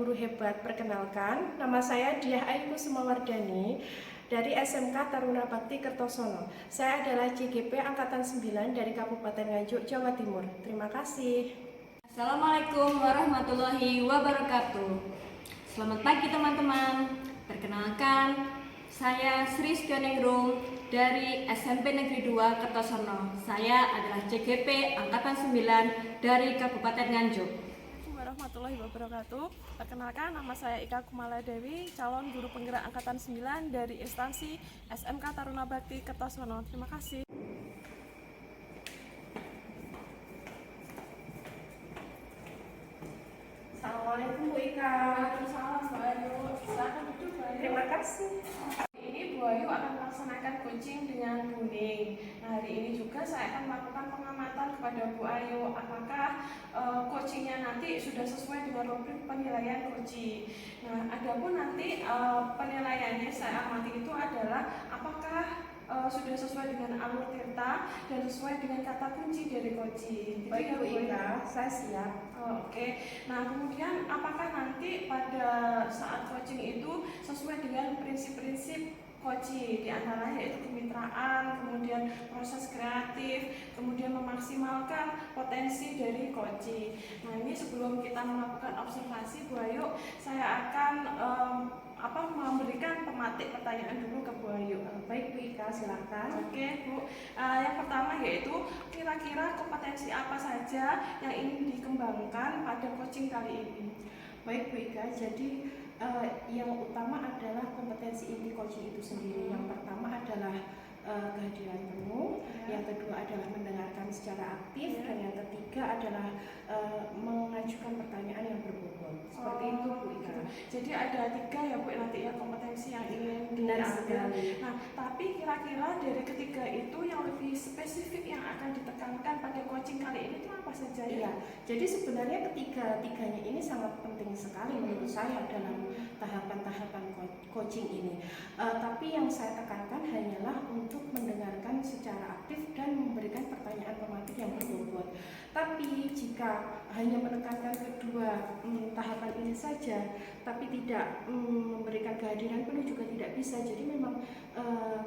guru hebat. Perkenalkan, nama saya Diah Ayu Sumawardani dari SMK Taruna Bakti Kertosono. Saya adalah CGP Angkatan 9 dari Kabupaten Nganjuk, Jawa Timur. Terima kasih. Assalamualaikum warahmatullahi wabarakatuh. Selamat pagi teman-teman. Perkenalkan, saya Sri Skioningrum dari SMP Negeri 2 Kertosono. Saya adalah CGP Angkatan 9 dari Kabupaten Nganjuk. Assalamualaikum warahmatullahi wabarakatuh. Perkenalkan, nama saya Ika Kumala Dewi, calon guru penggerak Angkatan 9 dari instansi SMK Taruna Bakti Kertosono. Terima kasih. Assalamualaikum Bu Ika. Waalaikumsalam Bu Ayu. Silakan duduk Bu Ayu. Terima kasih. Ini Bu Ayu akan melaksanakan coaching dengan Buning. Nah, hari ini juga saya akan melakukan pengamatan kepada Bu Ayu. Apakah coachingnya nanti sudah sesuai dengan rubrik penilaian coaching. Nah, adapun nanti penilaiannya saya amati itu adalah apakah sudah sesuai dengan alur tirta dan sesuai dengan kata kunci dari coaching. Baik Bu Ika, saya siap. Oke. Nah, kemudian apakah nanti pada saat coaching itu sesuai dengan prinsip-prinsip coaching, di antaranya yaitu kemitraan, kemudian proses kreatif, kemudian memaksimalkan potensi dari coaching. Nah, ini sebelum kita melakukan observasi Bu Ayu, saya akan memberikan pematik pertanyaan dulu ke Bu Ayu. Baik Bu Ika, silakan. Oke Bu, yang pertama yaitu kira-kira kompetensi apa saja yang ingin dikembangkan pada coaching kali ini? Baik Bu Ika, jadi yang utama adalah kompetensi inti coaching itu sendiri. Yang pertama adalah kehadiran penuh, yang kedua adalah mendengarkan secara aktif, dan yang ketiga adalah mengajukan pertanyaan yang berbobot. Seperti itu Bu Ika. Jadi ada 3 ya Bu nanti ya kompetensi yang ingin Benar diambil. sekali. Nah, tapi kira-kira dari ketiga itu yang lebih spesifik yang akan ditekankan pada coaching kali ini itu apa saja ya? Iya, jadi sebenarnya ketiga-tiganya ini sangat penting sekali menurut saya dalam tahapan-tahapan coaching ini. Tapi yang saya tekankan hanyalah untuk mendengarkan secara aktif dan memberikan pertanyaan pematik yang berbobot. Tapi jika hanya menekankan kedua tahapan ini saja, tapi tidak memberikan kehadiran penuh juga tidak bisa. Jadi memang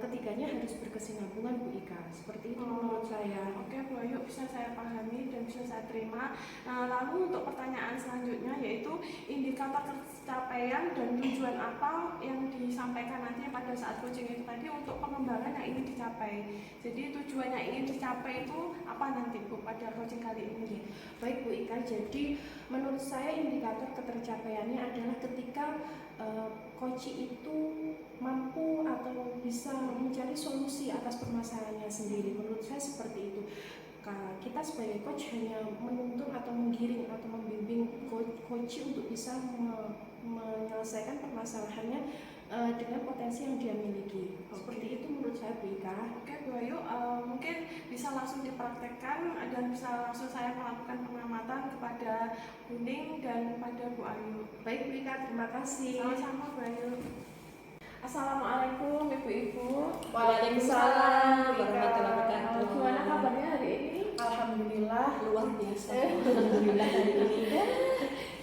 ketiganya harus berkesinambungan Bu Ika. Seperti itu menurut saya. Oke Bu Ayu, bisa saya pahami dan bisa saya terima. Nah, lalu untuk pertanyaan selanjutnya yaitu indikator pencapaian dan tujuan apa yang disampaikan nanti pada saat coaching itu tadi untuk pengembangan yang ingin dicapai. Jadi tujuan yang ingin dicapai itu apa nanti Bu pada coaching kali ini? Baik Bu Ika, jadi menurut saya indikator ketercapaiannya adalah ketika coaching itu mampu atau bisa mencari solusi atas permasalahannya sendiri. Menurut saya seperti itu. Kita sebagai coach hanya menuntun atau menggiring atau membimbing coach untuk bisa menyelesaikan permasalahannya dengan potensi yang dia miliki. Seperti itu menurut saya Bu Ika. Oke Bu Ayu, mungkin bisa langsung dipraktekkan dan bisa langsung saya melakukan pengamatan kepada Buning dan pada Bu Ayu. Baik Bu Ika, terima kasih. Sama-sama Bu Ayu. Assalamualaikum Ibu-ibu. Waalaikumsalam warahmatullahi wabarakatuh. Gimana kabarnya hari ini? Alhamdulillah Luar biasa. Alhamdulillah hari ini.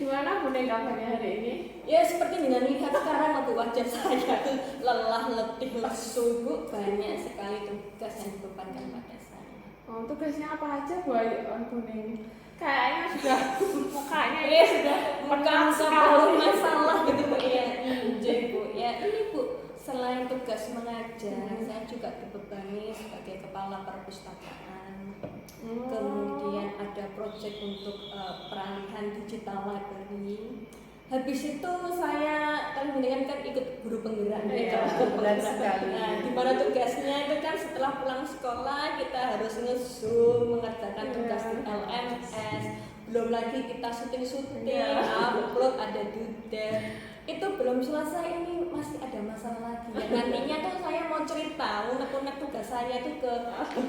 Gimana Buning kabarnya hari ini? Ya seperti dengan lihat sekarang aku wajah saya tuh lelah, letih, lesu, Bu. Banyak sekali tugas yang dibebankan pada saya. Oh, tugasnya apa aja Bu Ayu Buning? Kayaknya sudah mukanya ini Ya sudah bukan sebuah masalah gitu Bu ya. Bu ya ini Bu, selain tugas mengajar, saya juga dibebani sebagai kepala perpustakaan. Kemudian ada proyek untuk peralihan digital library. Habis itu saya kan ikut guru penggerak benar sekali. Nah, di mana tugasnya itu kan setelah pulang sekolah kita harus nge-zoom, mengerjakan tugas di LMS. Belum lagi kita syuting, upload, ada dudek. Itu belum selesai, ini masih ada masalah lagi. Ya, nantinya tuh saya mau cerita unek-unek tugas saya tuh ke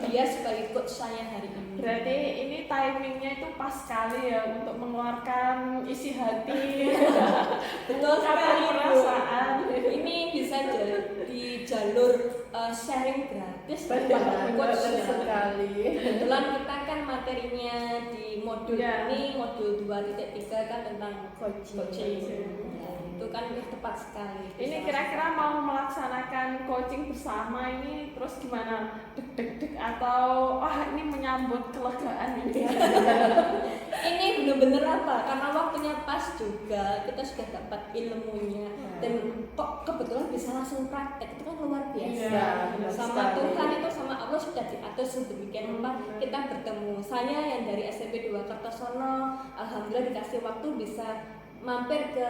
dia sebagai coach saya hari ini. Berarti ini timingnya itu pas sekali ya untuk mengeluarkan isi hati. Betul sekali Bu. perasaan. Ini bisa jadi jalur sharing gratis Benar coach sekali. kebetulan kita kan materinya di modul Ya. ini modul 2.3 kan tentang Coaching. Ya, itu kan tepat sekali. Ini kira-kira mau melaksanakan coaching bersama ini terus gimana? Deg-deg atau wah ini menyambut kelegaan ini? Ini bener-bener apa? Karena waktunya pas juga, kita sudah dapat ilmunya dan kok kebetulan bisa langsung praktek, itu kan luar biasa. Iya, benar Sama sekali. Tuhan itu sama Allah sudah diatur sedemikian rupa kita bertemu. Saya yang dari SMP 2 Kertosono, alhamdulillah dikasih waktu bisa mampir ke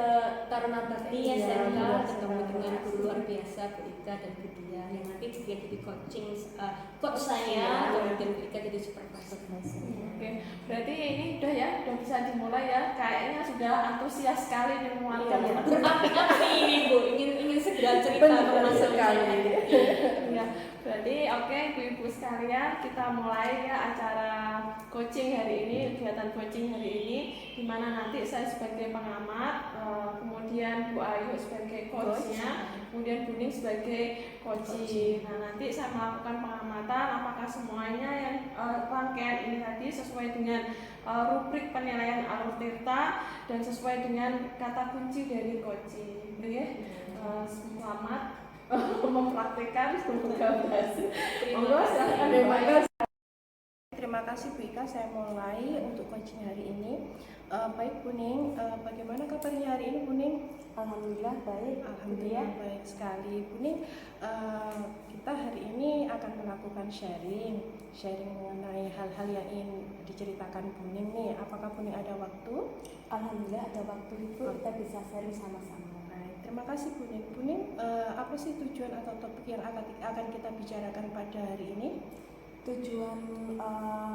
Taruna Bakti Iya, SMK, benar ketemu sekali. dengan guru luar biasa Bu Ika dan Bu Dia yang nanti juga jadi coach saya, kemudian Bu Ika jadi supervisor. Oke, berarti ini udah ya, udah bisa dimulai ya. Kayaknya sudah antusias sekali nih menguatkan Iya. ya. Berapi-api ini Bu, ingin segera cerita Benar termasuk sekali. Ya, berarti oke ibu-ibu sekalian, kita mulai ya acara coaching hari ini, kegiatan coaching hari ini, di mana nanti saya sebagai pengamat, kemudian Bu Ayu sebagai coachnya, kemudian Bu Ning sebagai coaching. Nah, nanti saya melakukan pengamatan apakah semuanya yang rangkaian ini tadi sesuai dengan rubrik penilaian Alur Tirta dan sesuai dengan kata kunci dari coaching. Oke, selamat mempraktikkan, semoga berhasil. Monggo silahkan Bu Ayu. Terima kasih Bu Ika, saya mulai untuk coaching hari ini. Baik Bu Ning, bagaimana kabarnya hari ini Bu Ning? Alhamdulillah baik. Alhamdulillah baik sekali Bu Ning. Kita hari ini akan melakukan sharing mengenai hal-hal yang ingin diceritakan Bu Ning nih. Apakah Bu Ning ada waktu? Alhamdulillah ada waktu itu kita bisa sharing sama-sama. Baik, terima kasih Bu Ning. Bu Ning, apa sih tujuan atau topik yang akan kita bicarakan pada hari ini? Tujuan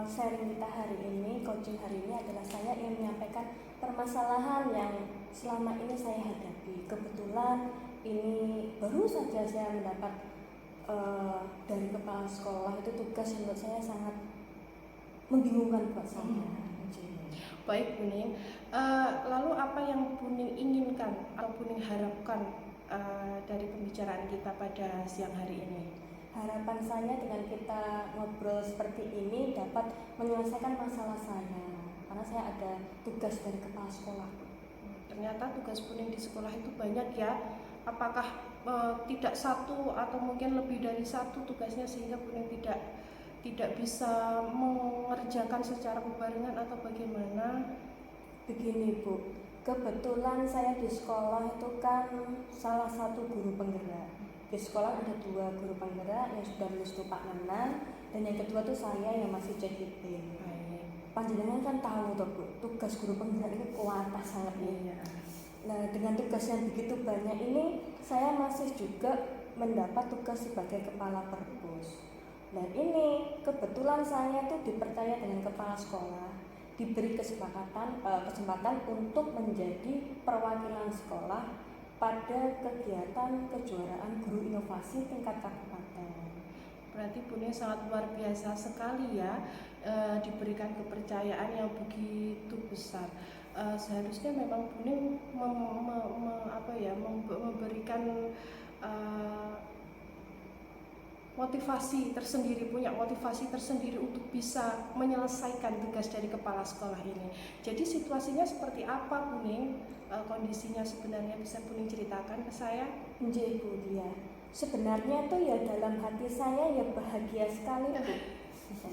sharing kita hari ini, coaching hari ini adalah saya ingin menyampaikan permasalahan yang selama ini saya hadapi. Kebetulan ini baru saja saya mendapat dari kepala sekolah itu tugas yang menurut saya sangat membingungkan buat saya. Baik Bu Ning, lalu apa yang Bu Ning inginkan atau Bu Ning harapkan dari pembicaraan kita pada siang hari ini? Harapan saya dengan kita ngobrol seperti ini dapat menyelesaikan masalah saya, karena saya ada tugas dari kepala sekolah. Ternyata tugas Bu Ning di sekolah itu banyak ya. Apakah tidak satu atau mungkin lebih dari satu tugasnya sehingga Bu Ning tidak bisa mengerjakan secara berbarengan atau bagaimana? Begini Bu, kebetulan saya di sekolah itu kan salah satu guru penggerak. Di sekolah ada 2 guru penggerak yang sudah lulus Pak Nanan, dan yang kedua tuh saya yang masih CDP. Panjenengan kan tahu toh Bu, tugas guru penggerak ini kuatah sangat nih. Nah, dengan tugas yang begitu banyak ini, saya masih juga mendapat tugas sebagai kepala perpus. Dan ini kebetulan saya tuh dipercaya dengan kepala sekolah, diberi kesempatan untuk menjadi perwakilan sekolah pada kegiatan kejuaraan guru inovasi tingkat kabupaten. Berarti Bu Ning sangat luar biasa sekali ya, diberikan kepercayaan yang begitu besar. Seharusnya memang Bu Ning memberikan motivasi tersendiri, punya motivasi tersendiri untuk bisa menyelesaikan tugas dari kepala sekolah ini. Jadi situasinya seperti apa Bu Ning? Kondisinya sebenarnya bisa Bu Ning ceritakan ke saya? Nggih Bu Dia. Sebenarnya tuh ya dalam hati saya ya bahagia sekali Bu.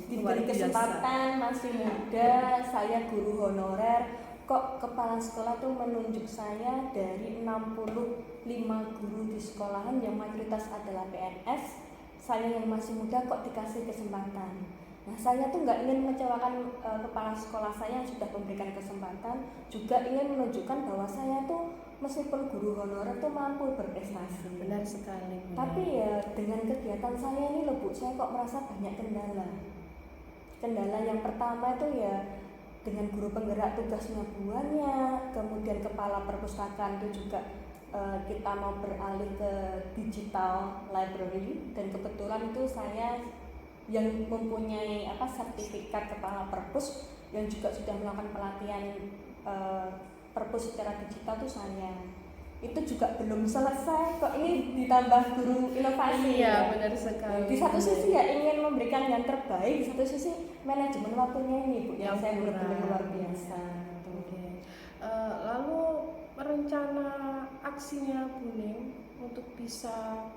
Diberi kesempatan, masih muda, saya guru honorer, kok kepala sekolah tuh menunjuk saya dari 65 guru di sekolahan yang mayoritas adalah PNS. Saya yang masih muda kok dikasih kesempatan. Nah, saya tuh nggak ingin mengecewakan kepala sekolah saya yang sudah memberikan kesempatan, juga ingin menunjukkan bahwa saya tuh meskipun guru honorer tuh mampu berprestasi. Benar sekali. Tapi ya dengan kegiatan saya ini loh Bu, saya kok merasa banyak kendala. Kendala yang pertama itu ya dengan guru penggerak tugasnya banyak, kemudian kepala perpustakaan itu juga kita mau beralih ke digital library, dan kebetulan itu saya yang mempunyai sertifikat kepala perpus yang juga sudah melakukan pelatihan perpus secara digital itu saya. itu juga belum selesai kok ini ditambah guru inovasi. Iya, benar sekali. Di satu sisi ya ingin memberikan yang terbaik, di satu sisi manajemen waktunya ini Bu yang saya benar-benar luar biasa. Oke. Lalu rencana aksinya Buning untuk bisa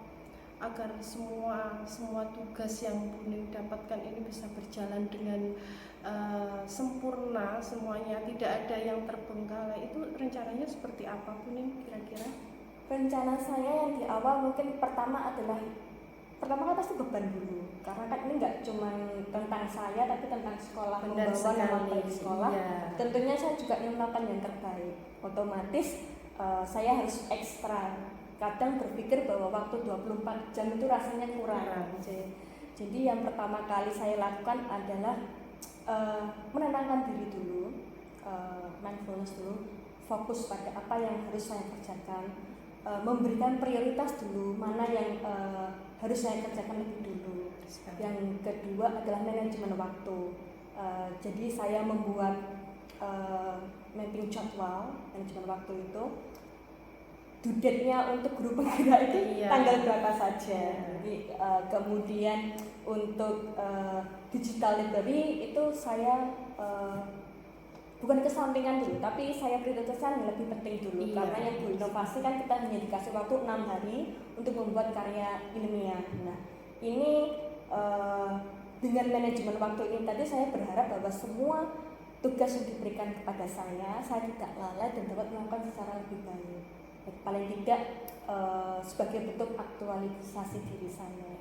agar semua tugas yang Buning dapatkan ini bisa berjalan dengan sempurna semuanya, tidak ada yang terbengkalai, itu rencananya seperti apa Buning kira-kira? Rencana saya yang di awal mungkin pertama kan pasti beban dulu karena kan ini nggak cuma tentang saya tapi tentang sekolah, Benar membawa sekali. nama baik sekolah. Iya. Tentunya saya juga ingin melakukan yang terbaik, otomatis saya harus ekstra. Kadang berpikir bahwa waktu 24 jam itu rasanya kurang. Jadi yang pertama kali saya lakukan adalah menenangkan diri dulu, mindfulness dulu, fokus pada apa yang harus saya kerjakan, memberikan prioritas dulu, mana yang harus saya kerjakan lebih dulu. Yang kedua adalah manajemen waktu. Jadi saya membuat mapping jadwal manajemen waktu itu. Due date-nya untuk guru penggerak itu tanggal berapa saja. Jadi, kemudian untuk digital library itu saya bukan kesampingan dulu, tapi saya prioritaskan yang lebih penting dulu. Karena yang guru inovasi kan kita hanya dikasih waktu 6 hari untuk membuat karya ilmiah. Nah, ini dengan manajemen waktu ini tadi saya berharap bahwa semua tugas yang diberikan kepada saya tidak lalai dan dapat melakukan secara lebih baik. Paling tidak sebagai bentuk aktualisasi diri saya.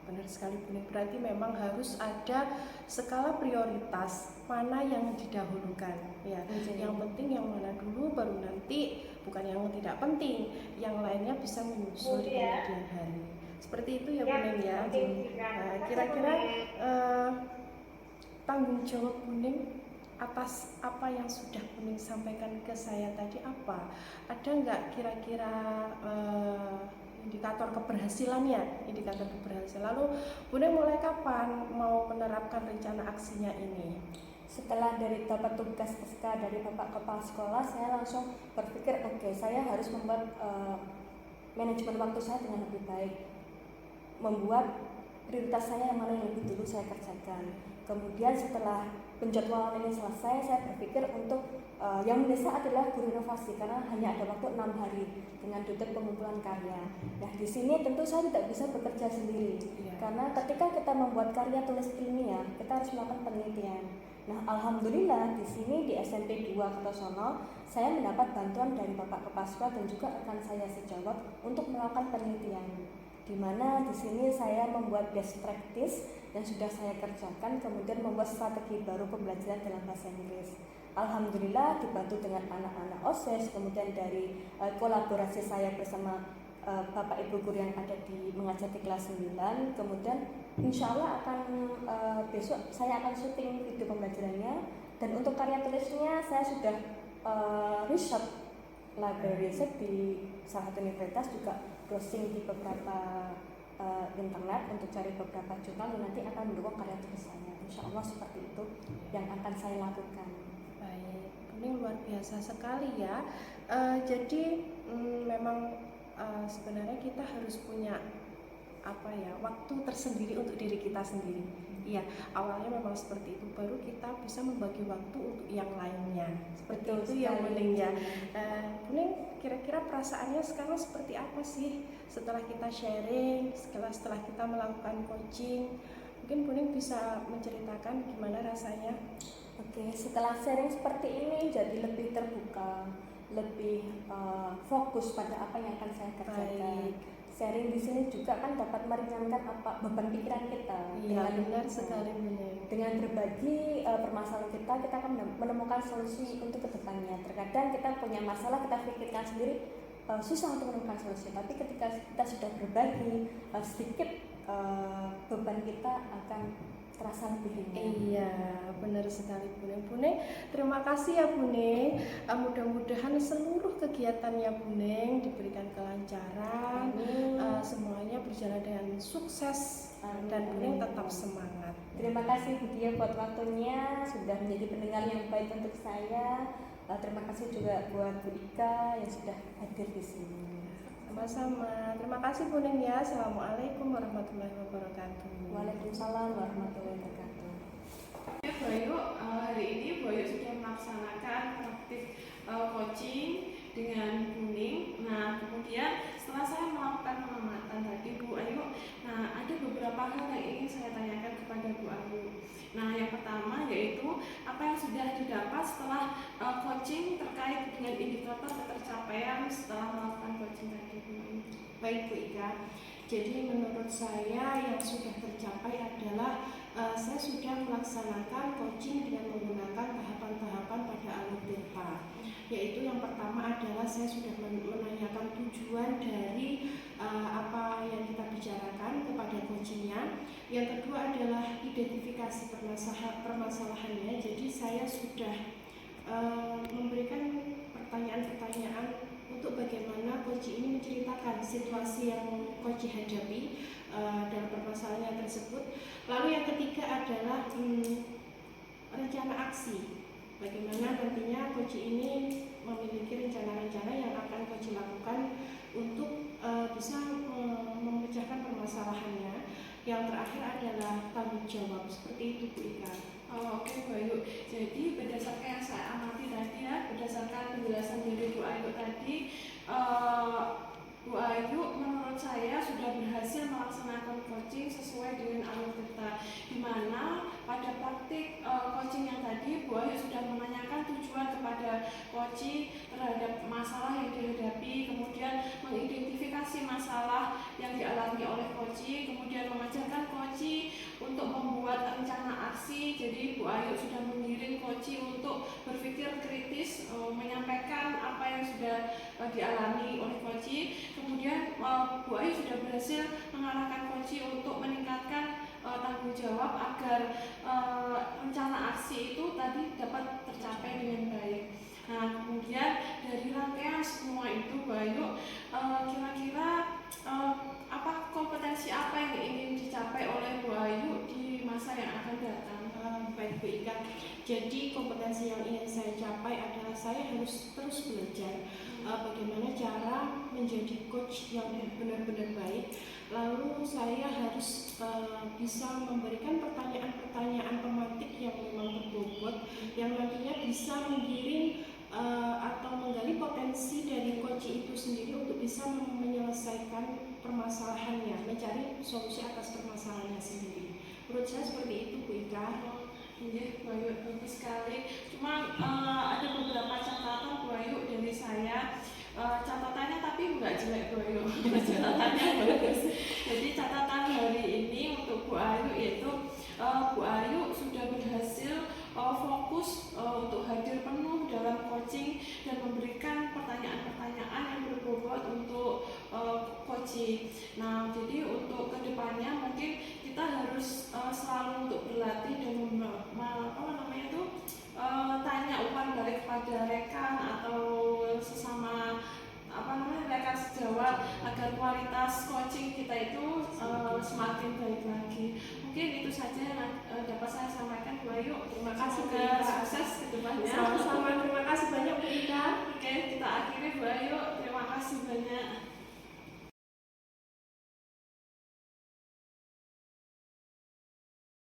Benar sekali Buning, berarti memang harus ada skala prioritas mana yang didahulukan ya. Yang penting yang mana dulu, baru nanti bukan yang tidak penting, yang lainnya bisa menyusul di kemudian hari. Seperti itu ya Buning ya. Nah, kira-kira tanggung jawab Buning atas apa yang sudah Buning sampaikan ke saya tadi apa? Ada nggak kira-kira indikator keberhasilannya? Lalu Buning mulai kapan mau menerapkan rencana aksinya ini? Setelah dapat tugas SK dari Bapak Kepala Sekolah, saya langsung berpikir oke, saya harus membuat manajemen waktu saya dengan lebih baik, membuat prioritas saya yang mana yang lebih dulu saya kerjakan. Kemudian setelah penjadwalan ini selesai, saya berpikir untuk yang mendesak adalah guru inovasi karena hanya ada waktu 6 hari dengan deadline pengumpulan karya. Nah, di sini tentu saya tidak bisa bekerja sendiri karena ketika kita membuat karya tulis ilmiah, kita harus melakukan penelitian. Nah, alhamdulillah di sini di SMP 2 Kertosono saya mendapat bantuan dari Bapak Kepala Sekolah dan juga rekan saya sejawat untuk melakukan penelitian. Di mana di sini saya membuat best practice yang sudah saya kerjakan, kemudian membuat strategi baru pembelajaran dalam bahasa Inggris. Alhamdulillah dibantu dengan anak-anak OSIS, kemudian dari kolaborasi saya bersama Bapak Ibu guru yang ada di mengajar di kelas 9. Kemudian insya Allah akan besok saya akan syuting video pembelajarannya, dan untuk karya tulisnya saya sudah riset library riset di salah satu universitas, juga browsing di beberapa internet untuk cari beberapa jurnal dan nanti akan mendukung karya tulis saya. Insya Allah seperti itu yang akan saya lakukan. Baik, ini luar biasa sekali ya. Jadi memang sebenarnya kita harus punya waktu tersendiri untuk diri kita sendiri. Iya, awalnya memang seperti itu, baru kita bisa membagi waktu untuk yang lainnya. Seperti Betul itu ya Buning ya. Buning, kira-kira perasaannya sekarang seperti apa sih setelah kita sharing, setelah kita melakukan coaching? Mungkin Buning bisa menceritakan gimana rasanya? Oke, setelah sharing seperti ini jadi lebih terbuka, lebih fokus pada apa yang akan saya kerjakan. Sharing di sini juga kan dapat meringankan beban pikiran kita. Iya, benar sekali Buning. Dengan berbagi permasalahan kita akan menemukan solusi untuk kedepannya. Terkadang kita punya masalah, kita pikirkan sendiri susah untuk menemukan solusi. Tapi ketika kita sudah berbagi sedikit, beban kita akan terasa lebih ringan. Iya, benar sekali Buning. Terima kasih ya Buning. Mudah-mudahan seluruh kegiatannya Buning diberikan kelancaran, semuanya berjalan dengan sukses, dan Buning tetap semangat. Terima kasih Bu Dia buat waktunya, sudah menjadi pendengar yang baik untuk saya. Terima kasih juga buat Bu Ika yang sudah hadir di sini. Sama-sama. Terima kasih Bu Ning ya. Assalamualaikum warahmatullahi wabarakatuh. Waalaikumsalam warahmatullahi wabarakatuh. Ya, Bu Ayu, hari ini Bu Ayu sudah melaksanakan praktik coaching dengan Bu Ning. Nah, kemudian setelah saya melakukan pengamatan tadi Bu Ayu, nah ada beberapa hal yang ingin saya tanyakan kepada Bu Ayu. Nah, yang pertama yaitu apa yang sudah didapat setelah coaching terkait dengan indikator ketercapaian setelah melakukan coaching tadi Bu Ayu. Baik Bu Ika. Jadi menurut saya yang sudah tercapai adalah saya sudah melaksanakan coaching dengan menggunakan tahapan-tahapan pada alur delta. Yaitu yang pertama adalah saya sudah menanyakan tujuan dari apa yang kita bicarakan kepada coachingnya. Yang kedua adalah identifikasi permasalahannya. Jadi saya sudah memberikan pertanyaan-pertanyaan untuk bagaimana coach ini menceritakan situasi yang coach hadapi dalam permasalahan tersebut. Lalu yang ketiga adalah rencana aksi. Bagaimana nantinya coach ini memiliki rencana-rencana yang akan coach lakukan untuk bisa memecahkan permasalahannya. Yang terakhir adalah tanggung jawab. Seperti itu Bu Ika. Oke Bu Ayu, jadi berdasarkan yang saya amati tadi ya, berdasarkan penjelasan dari Bu Ayu tadi, Bu Ayu menurut saya sudah berhasil melaksanakan coaching sesuai dengan alur delta, di mana pada praktik coaching yang tadi Bu Ayu sudah menanyakan tujuan kepada coach terhadap masalah yang dihadapi, kemudian mengidentifikasi masalah yang dialami oleh coach, kemudian mengajarkan coach untuk membuat rencana aksi. Jadi Bu Ayu sudah mengiring coach untuk berpikir kritis, menyampaikan apa yang sudah dialami oleh coach. Kemudian Bu Ayu sudah berhasil mengarahkan coach untuk meningkatkan tanggung jawab agar rencana aksi itu tadi dapat tercapai dengan baik. Nah, kemudian dari rangkaian semua itu Bu Ayu, kira-kira apa kompetensi apa yang ingin dicapai oleh Bu Ayu di masa yang akan datang? Baik Bu Ika. Jadi kompetensi yang ingin saya capai adalah saya harus terus belajar bagaimana cara menjadi coach yang benar-benar baik. Lalu saya harus bisa memberikan pertanyaan-pertanyaan tematik yang memang berbobot, yang nantinya bisa menggiring atau menggali potensi dari coach itu sendiri untuk bisa menyelesaikan permasalahannya, mencari solusi atas permasalahannya sendiri. Menurut saya seperti itu Bu Ika. Iya, Bu Ayu, bagus sekali. Cuma ada beberapa catatan Bu Ayu dari saya. Catatannya tapi nggak jelek Bu Ayu. Catatannya bagus. Jadi catatan hari ini untuk Bu Ayu yaitu Bu Ayu sudah berhasil fokus untuk hadir penuh dalam coaching dan memberikan pertanyaan-pertanyaan yang berbobot untuk coaching. Nah, jadi untuk kedepannya mungkin kita harus selalu untuk berlatih dan tanya umpan balik kepada rekan atau sesama rekan sejawat agar kualitas coaching kita itu semakin baik lagi. Mungkin itu saja yang dapat saya sampaikan Bu Ayu. Terima kasih Bu Semoga Ika. sukses ke depannya. Sama-sama, terima kasih banyak Bu Ika. Oke, kita akhiri Bu Ayu. Terima kasih banyak.